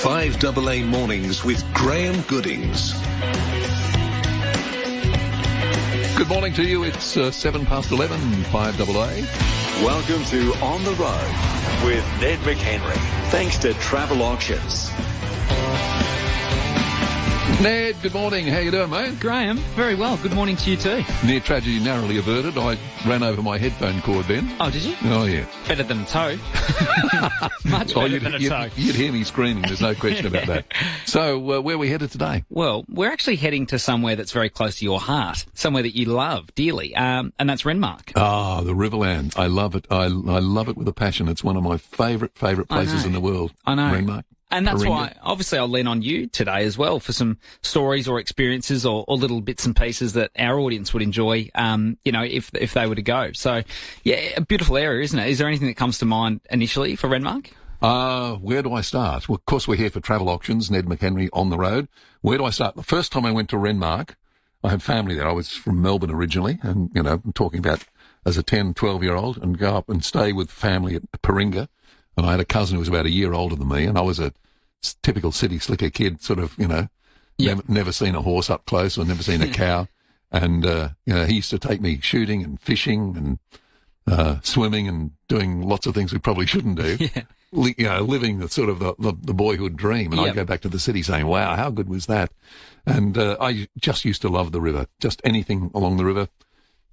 5AA Mornings with Graham Goodings. Good morning to you. It's 11:07, 5AA. Welcome to On the Road with Ned McHenry. Thanks to Travel Auctions. Ned, good morning. How you doing, mate? Graham, very well. Good morning to you too. Near tragedy narrowly averted. I ran over my headphone cord then. Oh, did you? Oh, yeah. Better than a toe. Much better than a toe. You'd hear me screaming. There's no question about that. So, where are we headed today? Well, we're actually heading to somewhere that's very close to your heart, somewhere that you love dearly, and that's Renmark. Ah, the Riverland. I love it. I love it with a passion. It's one of my favourite places in the world. I know. Renmark. And that's why, obviously, I'll lean on you today as well for some stories or experiences or little bits and pieces that our audience would enjoy, if they were to go. So, yeah, a beautiful area, isn't it? Is there anything that comes to mind initially for Renmark? Where do I start? Well, of course, we're here for Travel Auctions, Ned McHenry on the road. Where do I start? The first time I went to Renmark, I had family there. I was from Melbourne originally, and, I'm talking about as a 10, 12-year-old, and go up and stay with family at Paringa. And I had a cousin who was about a year older than me, and I was a typical city slicker kid, sort of, never seen a horse up close or never seen a cow. And, he used to take me shooting and fishing and swimming and doing lots of things we probably shouldn't do. Yeah. Living the sort of the boyhood dream. And I'd go back to the city saying, wow, how good was that? And I just used to love the river, just anything along the river.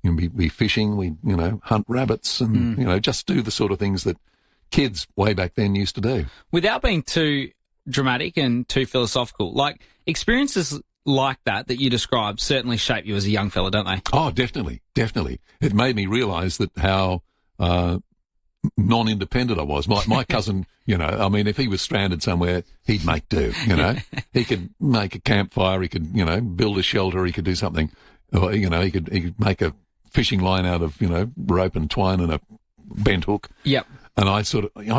We fishing, we, hunt rabbits and, just do the sort of things that kids way back then used to do. Without being too dramatic and too philosophical, like experiences like that you described certainly shape you as a young fella, don't they? Oh, definitely. It made me realise that how non-independent I was. My cousin, if he was stranded somewhere, he'd make do, He could make a campfire, he could, build a shelter, he could do something. Or, he could make a fishing line out of, rope and twine and a bent hook. Yep. And I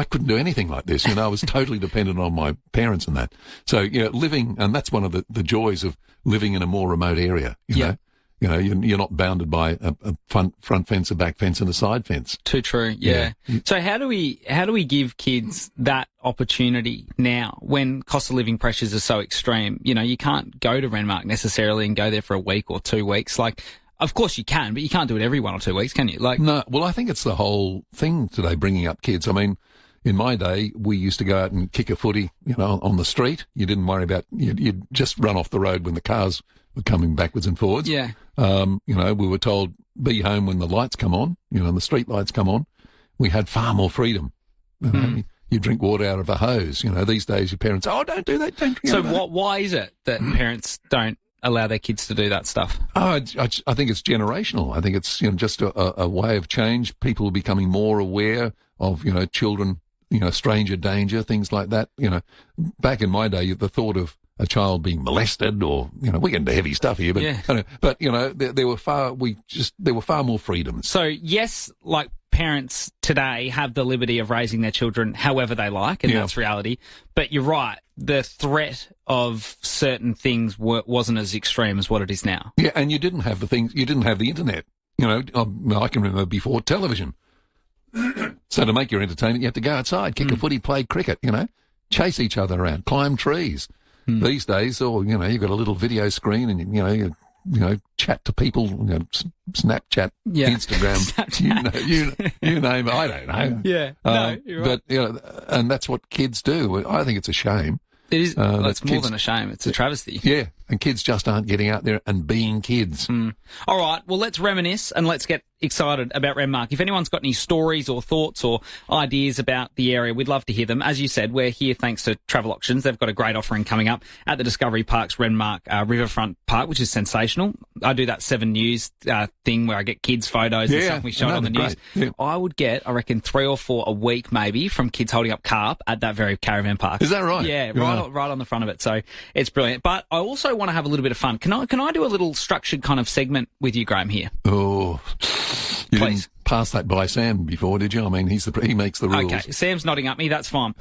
couldn't do anything like this. I was totally dependent on my parents and that. So, living, and that's one of the joys of living in a more remote area, you know. You're not bounded by a front fence, a back fence, and a side fence. Too true, yeah. So how do we give kids that opportunity now when cost of living pressures are so extreme? You can't go to Renmark necessarily and go there for a week or 2 weeks. Like, of course you can, but you can't do it every 1 or 2 weeks, can you? No, well, I think it's the whole thing today, bringing up kids. I mean, in my day, we used to go out and kick a footy, on the street. You didn't worry about, you'd just run off the road when the cars were coming backwards and forwards. Yeah. We were told, be home when the lights come on, the street lights come on. We had far more freedom. You drink water out of a hose. These days your parents, don't do that, don't drink So why is it that parents don't allow their kids to do that stuff? I think it's generational. I think it's just a way of change. People are becoming more aware of children, stranger danger, things like that. Back in my day, the thought of a child being molested or we get into heavy stuff here, but there were far more freedoms. So yes, like parents today have the liberty of raising their children however they like, and that's reality. But you're right, the threat of certain things wasn't as extreme as what it is now. Yeah, and you didn't have the internet. I can remember before television. So to make your entertainment, you have to go outside, kick a footy, play cricket, chase each other around, climb trees. These days, you've got a little video screen and, you chat to people, Snapchat, Instagram, Snapchat. you name it. I don't know. Yeah, no, you're right. But, and that's what kids do. I think it's a shame. It is. It's more than a shame. It's a travesty. Yeah, and kids just aren't getting out there and being kids. All right, well, let's reminisce and let's get excited about Renmark. If anyone's got any stories or thoughts or ideas about the area, we'd love to hear them. As you said, we're here thanks to Travel Auctions. They've got a great offering coming up at the Discovery Parks Renmark Riverfront Park, which is sensational. I do that 7 News thing where I get kids' photos and stuff we show it on the news. Yeah. I would get, I reckon, 3 or 4 a week maybe from kids holding up carp at that very caravan park. Is that right? Yeah, right on the front of it. So it's brilliant. But I also want to have a little bit of fun. Can I do a little structured kind of segment with you, Graham, here? Oh, you please. Didn't pass that by Sam before, did you? I mean, he makes the rules. Okay, Sam's nodding at me. That's fine.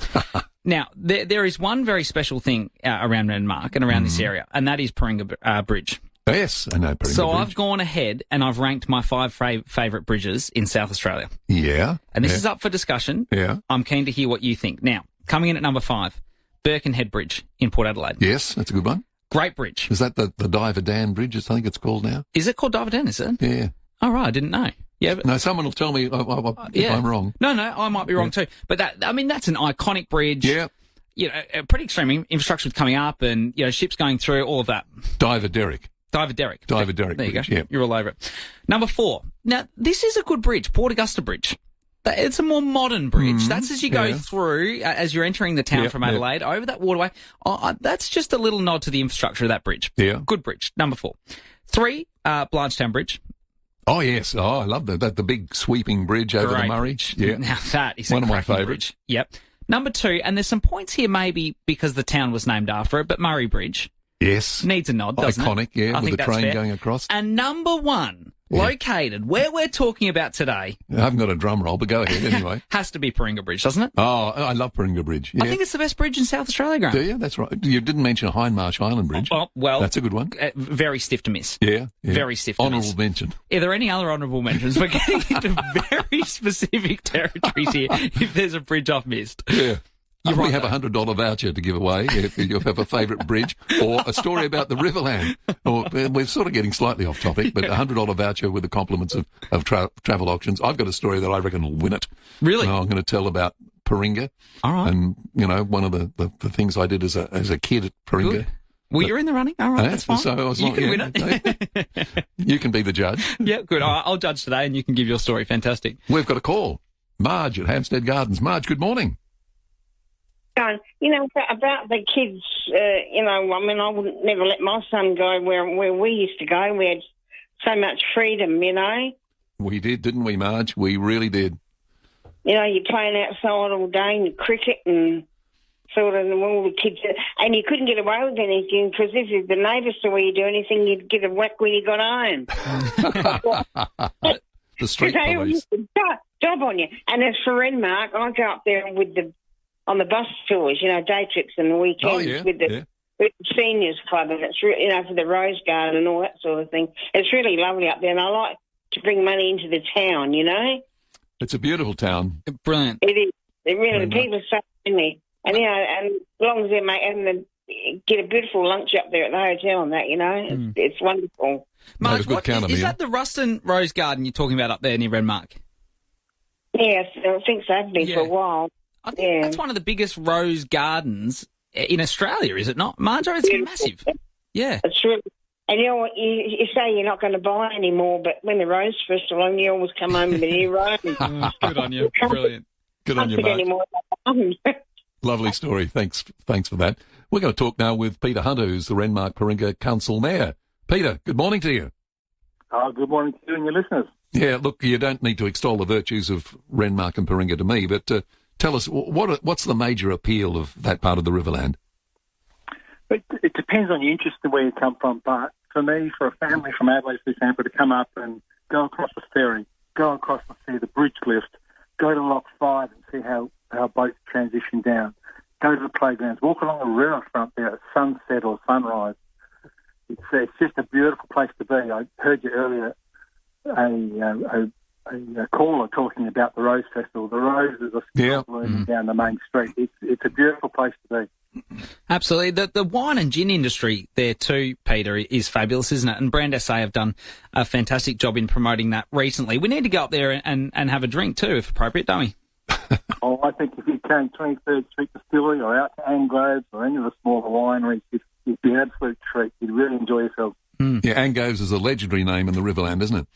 Now, there is one very special thing around Renmark and around this area, and that is Paringa Bridge. Yes, I know Paringa Bridge. So I've gone ahead and I've ranked my 5 favourite bridges in South Australia. Yeah. And this is up for discussion. Yeah. I'm keen to hear what you think. Now, coming in at number 5, Birkenhead Bridge in Port Adelaide. Yes, that's a good one. Great bridge. Is that the Diver Dan Bridge, I think it's called now? Is it called Diver Dan, is it? Yeah. Oh, right, I didn't know. Yeah, but, No, someone will tell me if I'm wrong. No, I might be wrong too. But that's an iconic bridge. Yeah. You know, a pretty extreme infrastructure coming up and, you know, ships going through, all of that. Diver Derrick. Diver Derrick. There you go. Yeah. You're all over it. Number 4. Now, this is a good bridge, Port Augusta Bridge. It's a more modern bridge. That's as you go through, as you're entering the town from Adelaide, over that waterway. That's just a little nod to the infrastructure of that bridge. Yeah. Good bridge. Number 4. 3, Blanchetown Bridge. Oh, yes. Oh, I love that. The big sweeping bridge over the Murray. Bridge. Yeah. Now, that is one of my cracking favourites. bridge. Yep. Number 2, and there's some points here maybe because the town was named after it, but Murray Bridge. Yes. Needs a nod, doesn't Iconic, it? yeah, I with think the that's train fair. going across. And number 1, located where we're talking about today. I haven't got a drum roll, but go ahead anyway. Has to be Paringa Bridge, doesn't it? Oh, I love Paringa Bridge. Yeah. I think it's the best bridge in South Australia, Graham. Do you? That's right. You didn't mention Hindmarsh Island Bridge. Oh, well, that's a good one. Very stiff to miss. Yeah. Very stiff to Honourable miss. mention. Are there any other honourable mentions? We're getting into very specific territories here if there's a bridge I've missed. Yeah. You're we right, have a $100 voucher to give away if you have a favourite bridge or a story about the Riverland. Or we're sort of getting slightly off topic, but a $100 voucher with the compliments of travel auctions. I've got a story that I reckon will win it. Really? I'm going to tell about Paringa. All right. And, you know, one of the things I did as a kid at Paringa. Good. Well, you're in the running. All right, that's fine. So you can win it. You can be the judge. Yeah, good. I'll judge today and you can give your story. Fantastic. We've got a call. Marge at Hampstead Gardens. Marge, good morning. You know, about the kids, you know, I mean, I wouldn't never let my son go where we used to go. We had so much freedom, you know. We did, didn't we, Marge? We really did. You know, you're playing outside all day and cricket and sort of all the kids. And you couldn't get away with anything because if the neighbours saw you do anything, you'd get a whack when you got home. The street they police. used to job on you. And as for Renmark, I go up there on the bus tours, you know, day trips and the weekends with the seniors club, and it's you know, for the Rose Garden and all that sort of thing. It's really lovely up there, and I like to bring money into the town, you know. It's a beautiful town. Brilliant. It is. It really, the people are so friendly, and you know, and as long as they get a beautiful lunch up there at the hotel and that, you know, it's wonderful. Mark, a good counter is meal. that the Ruston Rose Garden you're talking about up there near Renmark? Yes, I think so. I've been for a while. I think that's one of the biggest rose gardens in Australia, is it not, Marjo? It's massive. Yeah. It's really, and you know what, you say you're not going to buy any more, but when the Rose Festival on, you always come home with a new rose. Good on you. Brilliant. Good on you, Marge. Lovely story. Thanks for that. We're going to talk now with Peter Hunter, who's the Renmark Paringa Council Mayor. Peter, good morning to you. Good morning to you and your listeners. Yeah, look, you don't need to extol the virtues of Renmark and Paringa to me, but tell us, what's the major appeal of that part of the Riverland? It depends on your interest and where you come from, but for me, for a family from Adelaide, for example, to come up and go across the ferry, go across the sea, the bridge lift, go to Lock 5 and see how boats transition down, go to the playgrounds, walk along the riverfront there at sunset or sunrise. It's just a beautiful place to be. I heard you earlier, a caller talking about the Rose Festival. The roses are still blooming down the main street. It's a beautiful place to be. Absolutely. The wine and gin industry there too, Peter, is fabulous, isn't it? And Brand SA have done a fantastic job in promoting that recently. We need to go up there and have a drink too, if appropriate, don't we? I think if you came 23rd Street Distillery or out to Angroves or any of the smaller wineries, it'd be an absolute treat. You'd really enjoy yourself. Yeah, Angroves is a legendary name in the Riverland, isn't it?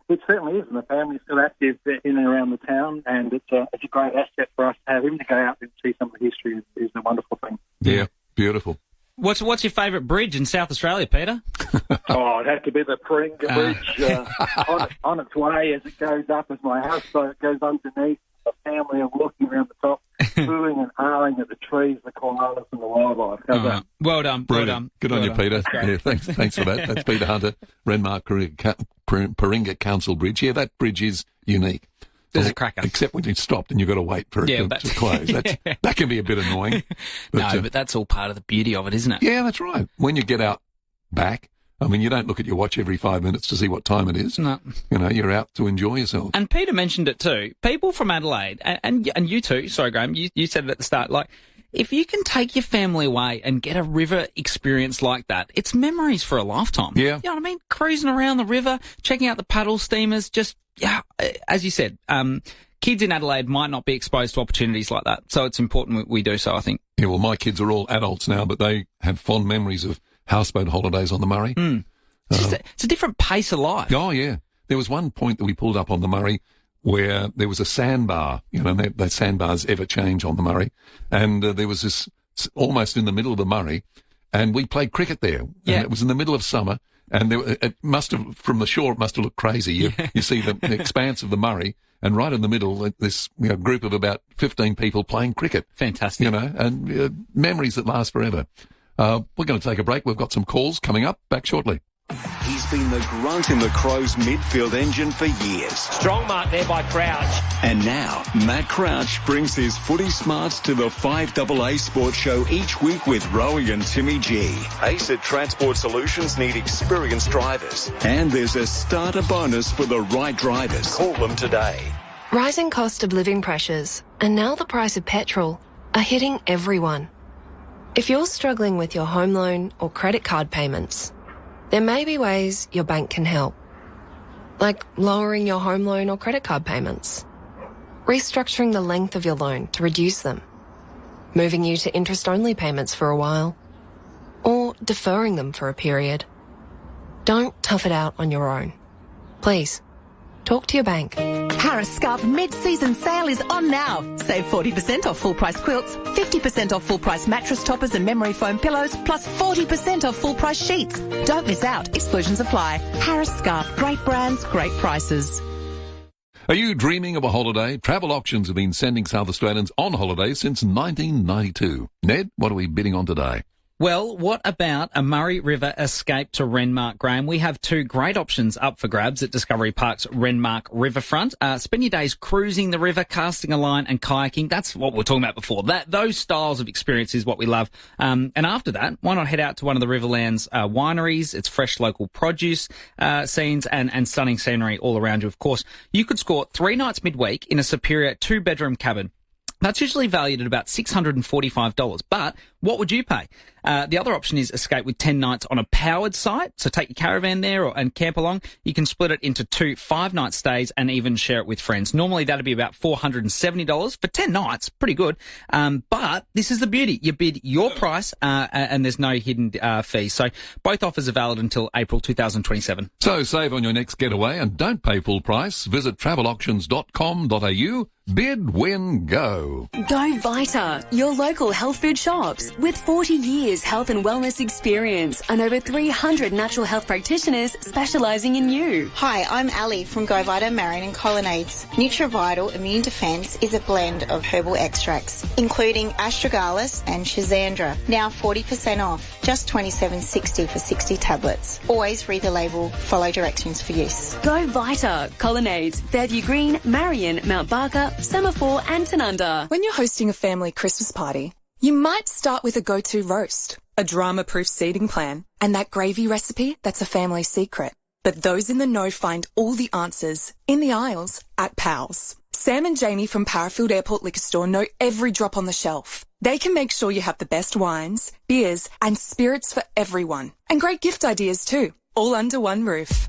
It certainly is, and the family's still active in and around the town, and it's a great asset for us to have him to go out and see some of the history is a wonderful thing. Yeah, beautiful. What's your favourite bridge in South Australia, Peter? It'd have to be the Paringa Bridge on its way as it goes up, as my houseboat goes underneath. The family are walking around the top, cooing and ahhing at the trees, the koalas and the wildlife. How's that? Well done. Brilliant. Well done. Good on you, Peter. Yeah, thanks for that. That's Peter Hunter, Renmark Paringa Council Bridge. Yeah, that bridge is unique. There's a cracker. Except when you stopped and you've got to wait for it to close. That can be a bit annoying. But that's all part of the beauty of it, isn't it? Yeah, that's right. When you get out back, I mean, you don't look at your watch every 5 minutes to see what time it is. No. You know, you're out to enjoy yourself. And Peter mentioned it too. People from Adelaide, and you too, sorry, Graham, you said it at the start, like, if you can take your family away and get a river experience like that, it's memories for a lifetime. Yeah. You know what I mean? Cruising around the river, checking out the paddle steamers, just, yeah, as you said, kids in Adelaide might not be exposed to opportunities like that. So it's important we do so, I think. Yeah, well, my kids are all adults now, but they have fond memories of houseboat holidays on the Murray. It's a different pace of life. Oh, yeah. There was one point that we pulled up on the Murray where there was a sandbar. You know, that sandbars ever change on the Murray. And there was this almost in the middle of the Murray, and we played cricket there. Yeah. And it was in the middle of summer, and it must have, from the shore, it must have looked crazy. You see the expanse of the Murray, and right in the middle, this group of about 15 people playing cricket. Fantastic. You know, and memories that last forever. We're going to take a break. We've got some calls coming up. Back shortly. He's been the grunt in the Crows midfield engine for years. Strong mark there by Crouch. And now, Matt Crouch brings his footy smarts to the 5AA Sports Show each week with Rowie and Timmy G. ACED Transport Solutions need experienced drivers. And there's a starter bonus for the right drivers. Call them today. Rising cost of living pressures and now the price of petrol are hitting everyone. If you're struggling with your home loan or credit card payments, there may be ways your bank can help, like lowering your home loan or credit card payments, restructuring the length of your loan to reduce them, moving you to interest-only payments for a while, or deferring them for a period. Don't tough it out on your own. Please, talk to your bank. Harris Scarf mid-season sale is on now. Save 40% off full-price quilts, 50% off full-price mattress toppers and memory foam pillows, plus 40% off full-price sheets. Don't miss out. Exclusions apply. Harris Scarf. Great brands, great prices. Are you dreaming of a holiday? Travel Auctions have been sending South Australians on holidays since 1992. Ned, what are we bidding on today? Well, what about a Murray River escape to Renmark, Graham? We have two great options up for grabs at Discovery Parks Renmark Riverfront. Spend your days cruising the river, casting a line and kayaking. That's what we were talking about before. Those styles of experience is what we love. And after that, why not head out to one of the Riverland's wineries? It's fresh local produce scenes and stunning scenery all around you, of course. You could score 3 nights midweek in a superior 2-bedroom cabin. That's usually valued at about $645. But what would you pay? The other option is escape with 10 nights on a powered site. So take your caravan there and camp along. You can split it into 2 5-night stays and even share it with friends. Normally that'd be about $470 for 10 nights. Pretty good. But this is the beauty. You bid your price and there's no hidden fees. So both offers are valid until April 2027. So save on your next getaway and don't pay full price. Visit travelauctions.com.au. Bid, win, go. Go Vita, your local health food shops. With 40 years health and wellness experience and over 300 natural health practitioners specialising in you. Hi, I'm Ali from Go Vita Marion and Colonnades. NutriVital Immune Defence is a blend of herbal extracts, including astragalus and schizandra. Now 40% off, just $27.60 for 60 tablets. Always read the label, follow directions for use. Go Vita, Colonnades, Fairview Green, Marion, Mount Barker, Semaphore and Tanunda. When you're hosting a family Christmas party, you might start with a go-to roast, a drama-proof seating plan, and that gravy recipe that's a family secret. But those in the know find all the answers in the aisles at Pals. Sam and Jamie from Parafield Airport Liquor Store know every drop on the shelf. They can make sure you have the best wines, beers, and spirits for everyone. And great gift ideas too, all under one roof.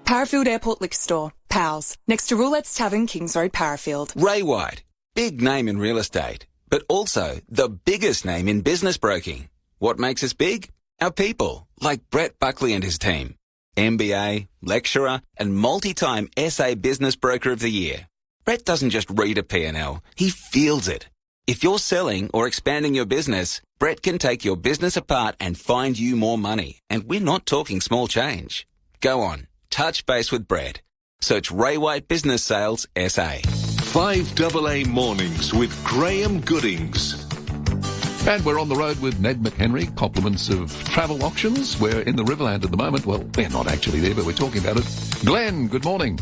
Parafield Airport Liquor Store, Pals, next to Roulette's Tavern, Kings Road, Parafield. Ray White, big name in real estate, but also the biggest name in business broking. What makes us big? Our people, like Brett Buckley and his team. MBA, lecturer, and multi-time SA Business Broker of the Year. Brett doesn't just read a P&L, he feels it. If you're selling or expanding your business, Brett can take your business apart and find you more money. And we're not talking small change. Go on. Touch base with Brett. Search Ray White Business Sales SA. 5AA Mornings with Graham Goodings. And we're on the road with Ned McHenry, compliments of Travel Auctions. We're in the Riverland at the moment. Well, we're not actually there, but we're talking about it. Glenn, good morning.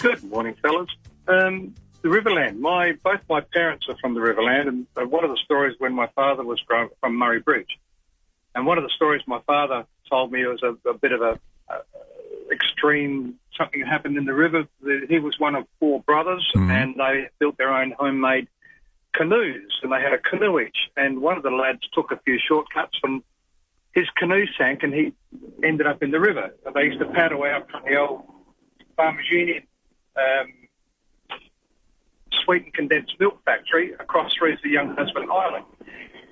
Good morning, fellas. The Riverland. Both my parents are from the Riverland, and one of the stories when my father was from Murray Bridge, and one of the stories my father told me was a bit of a extreme, something happened in the river. He was one of 4 brothers, and they built their own homemade canoes, and they had a canoe each. And one of the lads took a few shortcuts, and his canoe sank, and he ended up in the river. And they used to paddle out from the old Farmers Union sweetened condensed milk factory across through to Young Husband Island.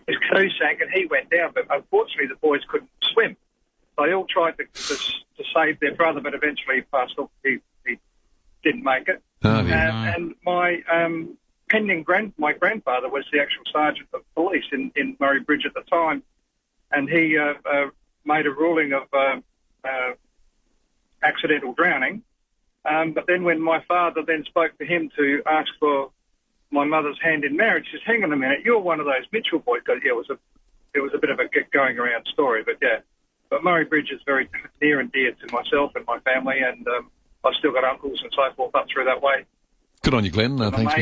His canoe sank, and he went down, but unfortunately the boys couldn't swim. They all tried to save their brother, but eventually he passed off. He didn't make it. Oh, yeah. And my my grandfather was the actual sergeant of police in Murray Bridge at the time, and he made a ruling of accidental drowning. But then when my father then spoke to him to ask for my mother's hand in marriage, he says, "Hang on a minute, you're one of those Mitchell boys." Because it was a bit of a going around story, but yeah. But Murray Bridge is very near and dear to myself and my family, and I've still got uncles and so forth up through that way. Good on you, Glenn. Thanks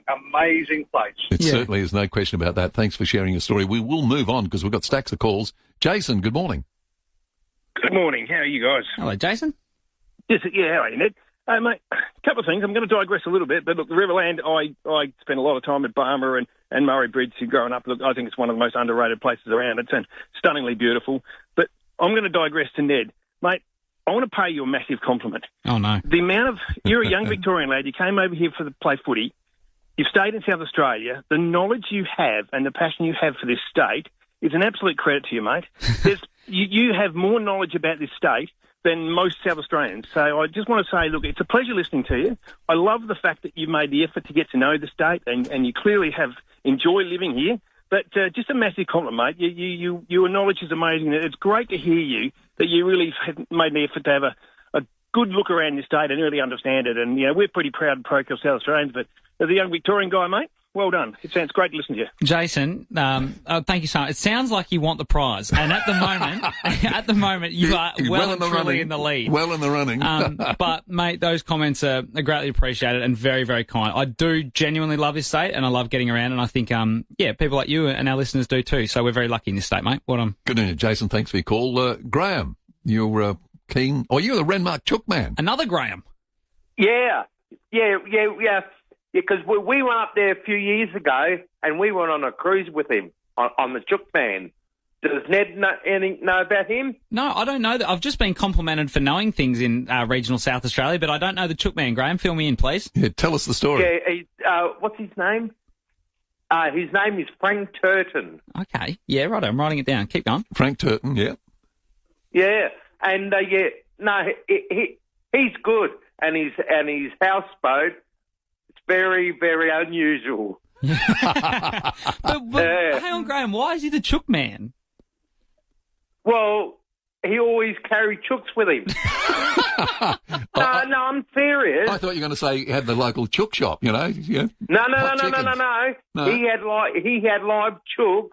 amazing place. It certainly is, no question about that. Thanks for sharing your story. We will move on because we've got stacks of calls. Jason, good morning. Good morning. How are you guys? Hello, Jason. Yes, yeah, how are you, Ned? Mate, a couple of things. I'm going to digress a little bit, but look, the Riverland, I spent a lot of time at Barmer and Murray Bridge growing up. Look, I think it's one of the most underrated places around. It's stunningly beautiful. But I'm going to digress to Ned. Mate, I want to pay you a massive compliment. Oh, no. The amount of... You're a young Victorian lad. You came over here to play footy. You've stayed in South Australia. The knowledge you have and the passion you have for this state is an absolute credit to you, mate. You have more knowledge about this state than most South Australians. So I just want to say, look, it's a pleasure listening to you. I love the fact that you made the effort to get to know the state and you clearly have enjoyed living here. But just a massive compliment, mate. Your knowledge is amazing. It's great to hear you that you really have made the effort to have a good look around this state and really understand it. And, we're pretty proud and parochial South Australians, but as a young Victorian guy, mate, well done. It sounds great to listen to you. Jason, thank you so much. It sounds like you want the prize. And at the moment, you are well and truly in the lead. Well in the running. But, mate, those comments are greatly appreciated and very, very kind. I do genuinely love this state and I love getting around. And I think, people like you and our listeners do too. So we're very lucky in this state, mate. Well done. Good on you, Jason. Thanks for your call. Graham, you're keen. Oh, you're the Renmark Chook man. Another Graham. Yeah. Because we went up there a few years ago and we went on a cruise with him on the Chook Man. Does Ned know about him? No, I don't know that. I've just been complimented for knowing things in regional South Australia, but I don't know the Chook Man. Graham, fill me in, please. Yeah, tell us the story. Yeah, what's his name? His name is Frank Turton. Okay, yeah, right. I'm writing it down. Keep going. Frank Turton, yeah. Yeah, and he's good, and his houseboat. Very, very unusual. but hang on, Graham, why is he the Chook Man? Well, he always carried chooks with him. No, I'm serious. I thought you were going to say he had the local chook shop, Yeah. No. He had live chooks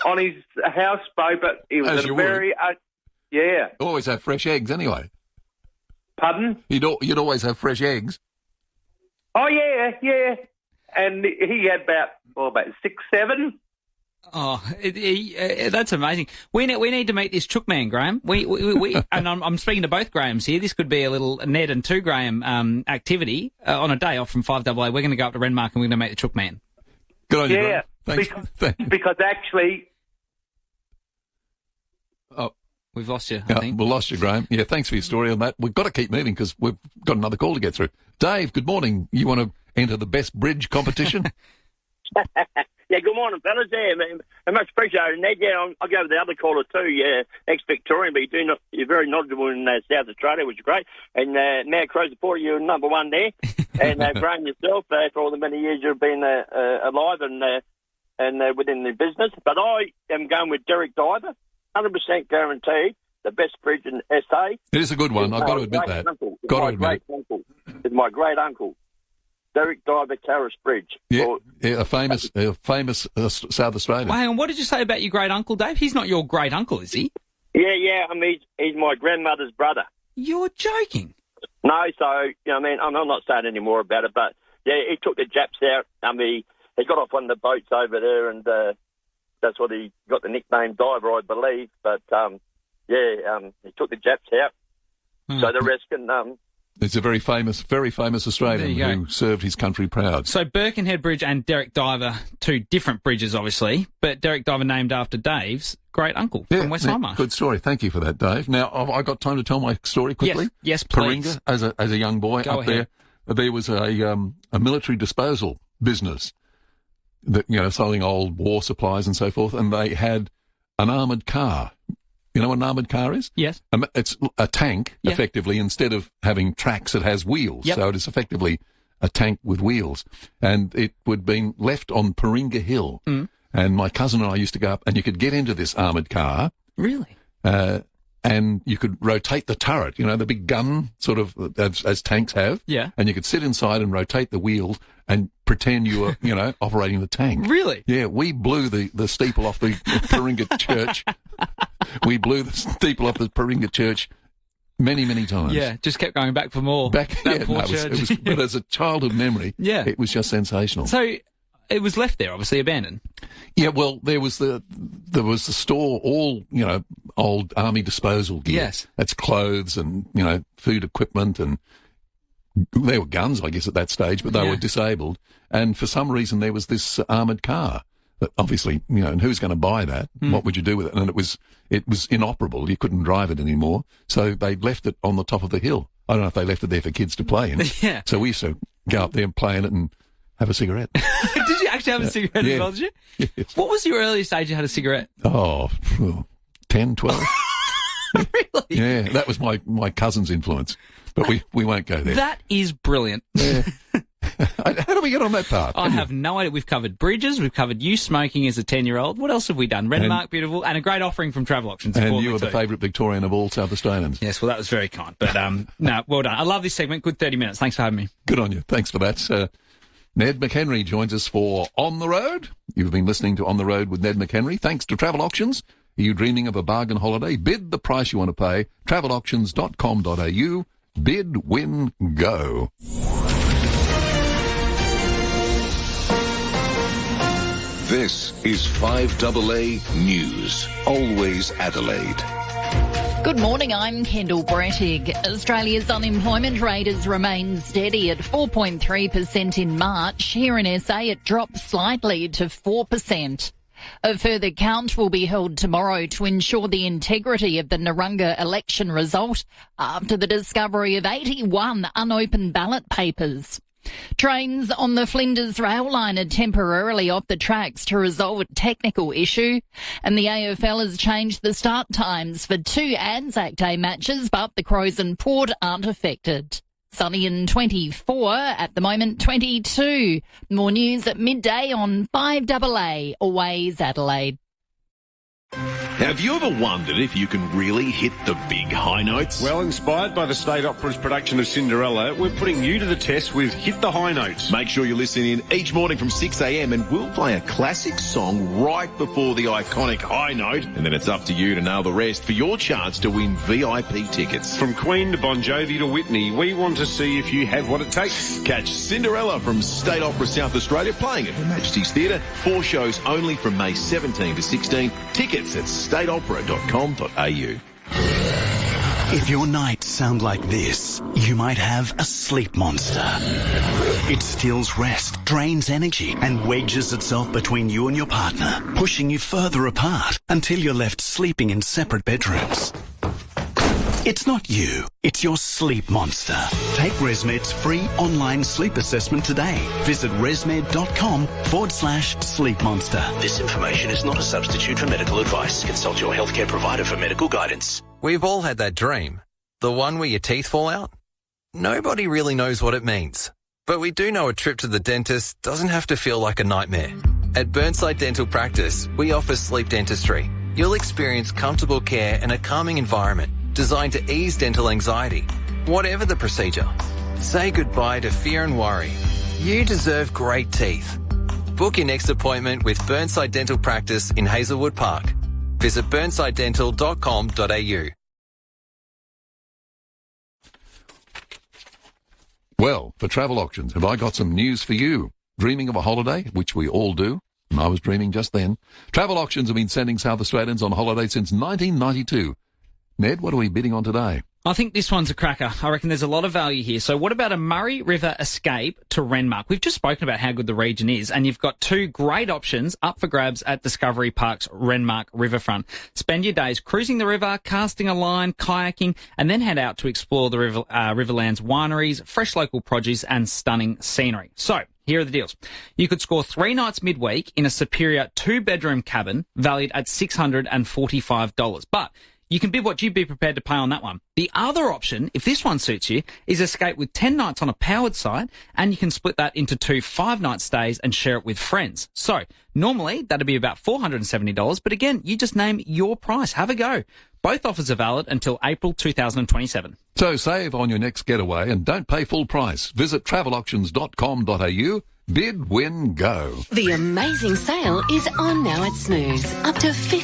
on his houseboat, but it was very... yeah. Always have fresh eggs anyway. Pardon? You'd always have fresh eggs. Oh, yeah. And he had about 6, 7. Oh, that's amazing. We need to meet this Chook Man, Graham. We and I'm speaking to both Grahams here. This could be a little Ned and 2 Graham activity on a day off from 5AA. We're going to go up to Renmark and we're going to meet the Chook Man. Good on you, Graham. Thanks. Because actually... Oh, we've lost you, I think. We lost you, Graham. Yeah, thanks for your story on that. We've got to keep moving because we've got another call to get through. Dave, good morning. You want to enter the best bridge competition? Yeah, good morning, fellas. Yeah, much appreciated, Ned. Yeah, I'll go with the other caller too. Yeah, ex-Victorian, but you're very knowledgeable in South Australia, which is great. And now Crows support you number one there. And Graham yourself for all the many years you've been alive and within the business. But I am going with Derek Diver, 100% guaranteed. The best bridge in SA. It is a good one. I've got to admit that. It's my great uncle, Derek Diver, Carris Bridge. Yeah, a famous South Australian. Wow, and what did you say about your great uncle, Dave? He's not your great uncle, is he? Yeah. I mean, he's my grandmother's brother. You're joking. No, so I'm not saying any more about it, but yeah, he took the Japs out. I mean, he got off one of the boats over there, and that's what he got the nickname Diver, I believe. But he took the Japs out. So the rest can It's a very famous Australian who served his country proud. So Birkenhead Bridge and Derek Diver, two different bridges, obviously, but Derek Diver named after Dave's great uncle from West Hindmarsh. Good story. Thank you for that, Dave. Now, have I got time to tell my story quickly? Yes, please. Paringa, as a young boy Go up ahead. there was a military disposal business that, selling old war supplies and so forth, and they had an armoured car. You know what an armoured car is? Yes. It's a tank, effectively, instead of having tracks, it has wheels. Yep. So it is effectively a tank with wheels. And it would been left on Paringa Hill. Mm. And my cousin and I used to go up, and you could get into this armoured car. Really? And you could rotate the turret, the big gun, sort of, as tanks have. Yeah. And you could sit inside and rotate the wheels and pretend you were, operating the tank. Really? Yeah, we blew the steeple off the Paringa Church. We blew the steeple off the Paringa Church many, many times. Yeah, just kept going back for more. But as a childhood memory, it was just sensational. So it was left there, obviously abandoned. Yeah, well, there was the store, all, old army disposal gear. Yes. That's clothes and, food equipment, and they were guns, I guess, at that stage, but they were disabled. And for some reason, there was this armoured car. But obviously, and who's going to buy that? What would you do with it? And it was inoperable. You couldn't drive it anymore. So they left it on the top of the hill. I don't know if they left it there for kids to play in. Yeah. So we used to go up there and play in it and have a cigarette. Did you actually have a cigarette as well, did you? Yes. What was your earliest age you had a cigarette? Oh, 10, 12. Really? Yeah, that was my cousin's influence. But we won't go there. That is brilliant. Yeah. How do we get on that path? I have no idea. We've covered bridges. We've covered you smoking as a 10-year-old. What else have we done? Renmark, beautiful, and a great offering from Travel Auctions. And you were the favourite Victorian of all South Australians. Yes, well, that was very kind. But, no, well done. I love this segment. Good 30 minutes. Thanks for having me. Good on you. Thanks for that. Ned McHenry joins us for On the Road. You've been listening to On the Road with Ned McHenry. Thanks to Travel Auctions. Are you dreaming of a bargain holiday? Bid the price you want to pay. travelauctions.com.au. Bid, win, go. This is 5AA News. Always Adelaide. Good morning, I'm Kendall Brettig. Australia's unemployment rate has remained steady at 4.3% in March. Here in SA, it dropped slightly to 4%. A further count will be held tomorrow to ensure the integrity of the Narungga election result after the discovery of 81 unopened ballot papers. Trains on the Flinders rail line are temporarily off the tracks to resolve a technical issue, and the AFL has changed the start times for 2 Anzac Day matches, but the Crows and Port aren't affected. Sunny and 24, at the moment 22. More news at midday on 5AA, always Adelaide. Have you ever wondered if you can really hit the big high notes? Well, inspired by the State Opera's production of Cinderella, we're putting you to the test with Hit the High Notes. Make sure you listen in each morning from 6 a.m. and we'll play a classic song right before the iconic high note, and then it's up to you to nail the rest for your chance to win VIP tickets. From Queen to Bon Jovi to Whitney, we want to see if you have what it takes. Catch Cinderella from State Opera South Australia playing at Her Majesty's Theatre. 4 shows only from May 17 to 16. Tickets at stateopera.com.au. If your nights sound like this, you might have a sleep monster. It steals rest, drains energy, and wedges itself between you and your partner, pushing you further apart until you're left sleeping in separate bedrooms. It's not you, it's your sleep monster. Take ResMed's free online sleep assessment today. Visit resmed.com/sleep monster. This information is not a substitute for medical advice. Consult your healthcare provider for medical guidance. We've all had that dream. The one where your teeth fall out. Nobody really knows what it means. But we do know a trip to the dentist doesn't have to feel like a nightmare. At Burnside Dental Practice, we offer sleep dentistry. You'll experience comfortable care and a calming environment designed to ease dental anxiety. Whatever the procedure, say goodbye to fear and worry. You deserve great teeth. Book your next appointment with Burnside Dental Practice in Hazelwood Park. Visit burnsidedental.com.au. Well, for Travel Auctions, have I got some news for you? Dreaming of a holiday, which we all do, and I was dreaming just then. Travel Auctions have been sending South Australians on holiday since 1992. Ned, what are we bidding on today? I think this one's a cracker. I reckon there's a lot of value here. So what about a Murray River escape to Renmark? We've just spoken about how good the region is, and you've got two great options up for grabs at Discovery Parks Renmark Riverfront. Spend your days cruising the river, casting a line, kayaking, and then head out to explore the Riverland's wineries, fresh local produce, and stunning scenery. So here are the deals. You could score 3 nights midweek in a superior 2-bedroom cabin valued at $645. But you can bid what you'd be prepared to pay on that one. The other option, if this one suits you, is escape with 10 nights on a powered site, and you can split that into 2 5-night stays and share it with friends. So normally that'd be about $470, but again, you just name your price. Have a go. Both offers are valid until April 2027. So save on your next getaway and don't pay full price. Visit travelauctions.com.au. Bid, win, go. The amazing sale is on now at Snooze. Up to 50